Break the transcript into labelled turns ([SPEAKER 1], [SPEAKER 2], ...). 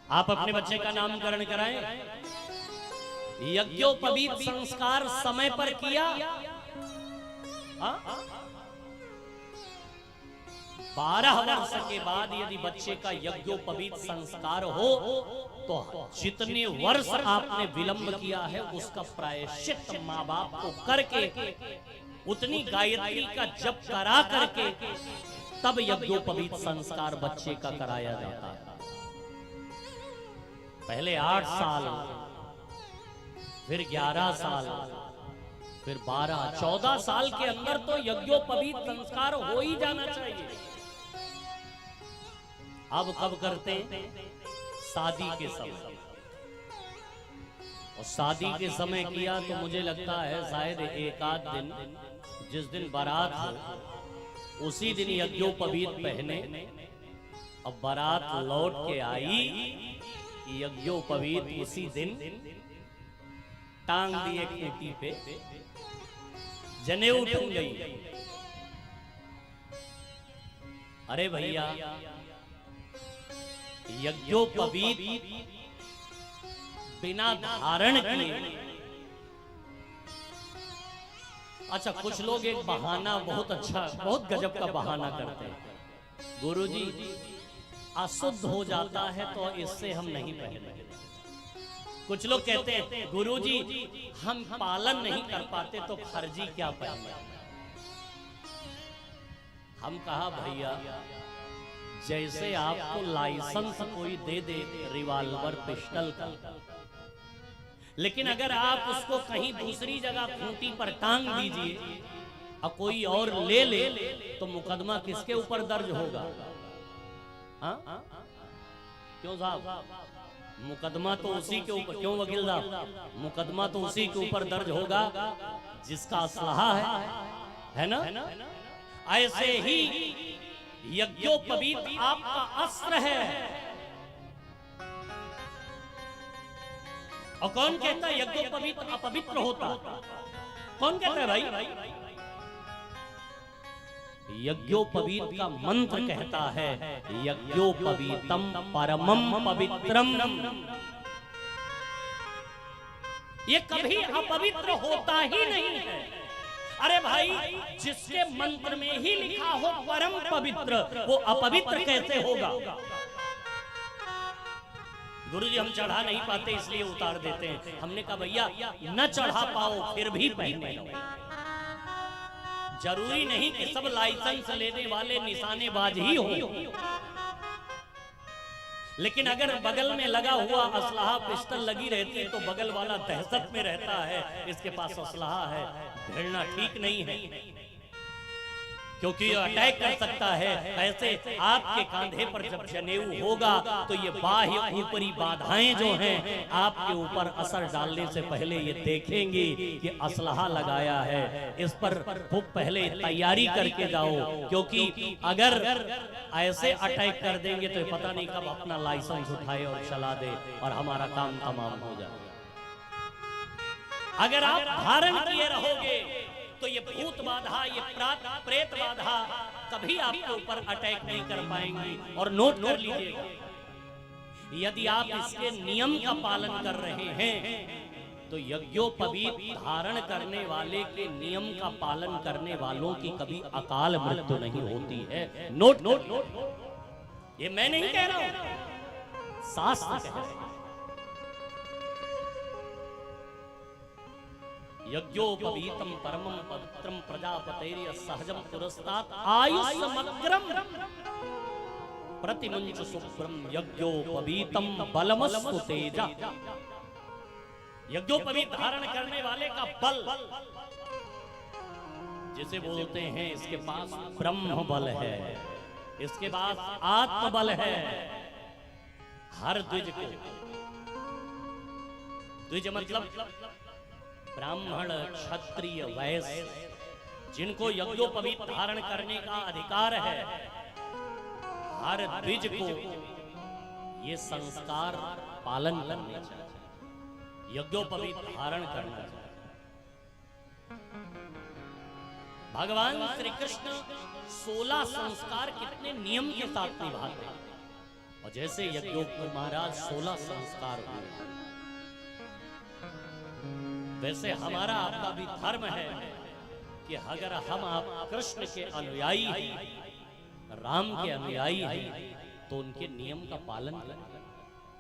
[SPEAKER 1] आप अपने बच्चे का नामकरण कराएं। यज्ञोपवीत संस्कार समय पर किया। 12 वर्ष के बाद यदि बच्चे का यज्ञोपवीत संस्कार हो तो जितने वर्ष आपने विलंब किया है उसका प्रायश्चित माँ बाप को करके उतनी गायत्री का जप करा करके तब यज्ञोपवीत संस्कार बच्चे का कराया जाता है। पहले 8 साल, फिर 11 साल, फिर 12, 14 साल के अंदर तो यज्ञोपवीत संस्कार हो ही जाना चाहिए। अब कब करते हैं? शादी के समय। और शादी के समय किया तो मुझे लगता है शायद एक आध दिन, जिस दिन बारात हो उसी दिन यज्ञोपवीत पहने। अब बारात लौट के आई, यज्ञोपवीत उसी दिन टांग दिए खूंटी पे, जनेऊ टंग गई। अरे भैया, यज्ञोपवीत बिना धारण किए। अच्छा, कुछ लोग एक बहाना बहुत अच्छा, बहुत गजब का बहाना करते हैं। गुरुजी अशुद्ध हो जाता है तो इससे हम नहीं पहने। कुछ लोग कहते हैं गुरुजी हम पालन नहीं कर पाते तो खर्जी क्या पहने। हम कहा भैया, जैसे आपको लाइसेंस कोई दे दे रिवॉल्वर पिस्टल का, लेकिन अगर आप उसको कहीं दूसरी जगह खूंटी पर टांग दीजिए और कोई और ले ले तो मुकदमा किसके ऊपर दर्ज होगा? हाँ? क्यों साहब? मुकदमा तो उसी के ऊपर, क्यों वकील साहब? मुकदमा तो उसी के ऊपर दर्ज होगा जिसका असलहा है ना? ऐसे ही यज्ञोपवीत आपका अस्त्र है। और कौन कहता है यज्ञोपवीत अपवित्र होता? कौन कहता है भाई? यज्ञोपवीत का मंत्र कहता है यज्ञोपवीतम परमम पवित्रम। ये कभी अपवित्र होता ही नहीं है। अरे भाई, जिसके मंत्र में ही लिखा हो परम पवित्र, वो अपवित्र कैसे होगा? गुरुजी हम चढ़ा नहीं पाते इसलिए उतार देते हैं। हमने कहा भैया न चढ़ा पाओ फिर भी पहने लो। जरूरी नहीं कि सब लाइसेंस लेने वाले निशानेबाज ही हो, लेकिन अगर बगल में लगा हुआ असलहा पिस्टल लगी रहती है तो बगल वाला दहशत में रहता है, इसके पास असलहा है, भिड़ना ठीक नहीं है क्योंकि ये अटैक कर सकता है। ऐसे आपके कांधे पर जब जनेऊ होगा तो ये बाह्य ऊपरी बाधाएं जो हैं आपके ऊपर असर डालने से पहले ये देखेंगे कि असलहा लगाया है। इस पर खूब पहले तैयारी करके जाओ, क्योंकि अगर ऐसे अटैक कर देंगे तो पता नहीं कब अपना लाइसेंस उठाए और चला दे और हमारा काम तमाम हो जाए। अगर आप धारण किए रहोगे तो ये भूत बाधा, ये प्रेत बाधा कभी आपके ऊपर अटैक नहीं कर पाएंगी। और नोट कर लीजिएगा, यदि आप इसके नियम का पालन कर रहे हैं तो यज्ञोपवीत धारण करने वाले के नियम का पालन करने वालों की कभी अकाल मृत्यु नहीं होती है। नोट नोट नोट, ये मैं नहीं कह रहा हूं, शास्त्र कह रहे हैं। यज्ञोपवीतम परमं पवित्रं प्रजापतेर्य सहजं पुरस्तात् आयुष्मग्रं प्रतिमुंच शुभ्रं यज्ञोपवीतम बलमस्तु तेजा। यज्ञोपवीत धारण करने वाले का बल, जिसे बोलते हैं, इसके पास ब्रह्म बल है, इसके पास आत्म बल है। हर द्विज को, द्विज मतलब ब्राह्मण क्षत्रिय वैश्य, जिनको यज्ञोपवीत धारण करने का अधिकार है, हर द्विज को ये संस्कार पालन करना चाहिए, यज्ञोपवीत धारण करना चाहिए। भगवान श्री कृष्ण 16 संस्कार कितने नियम के साथ निभाते हैं। और जैसे यज्ञोपवीत महाराज 16 संस्कार हुए, वैसे हमारा आपका भी धर्म है कि अगर हम आप कृष्ण के अनुयायी हैं, राम के अनुयायी हैं, तो उनके नियम का पालन करें।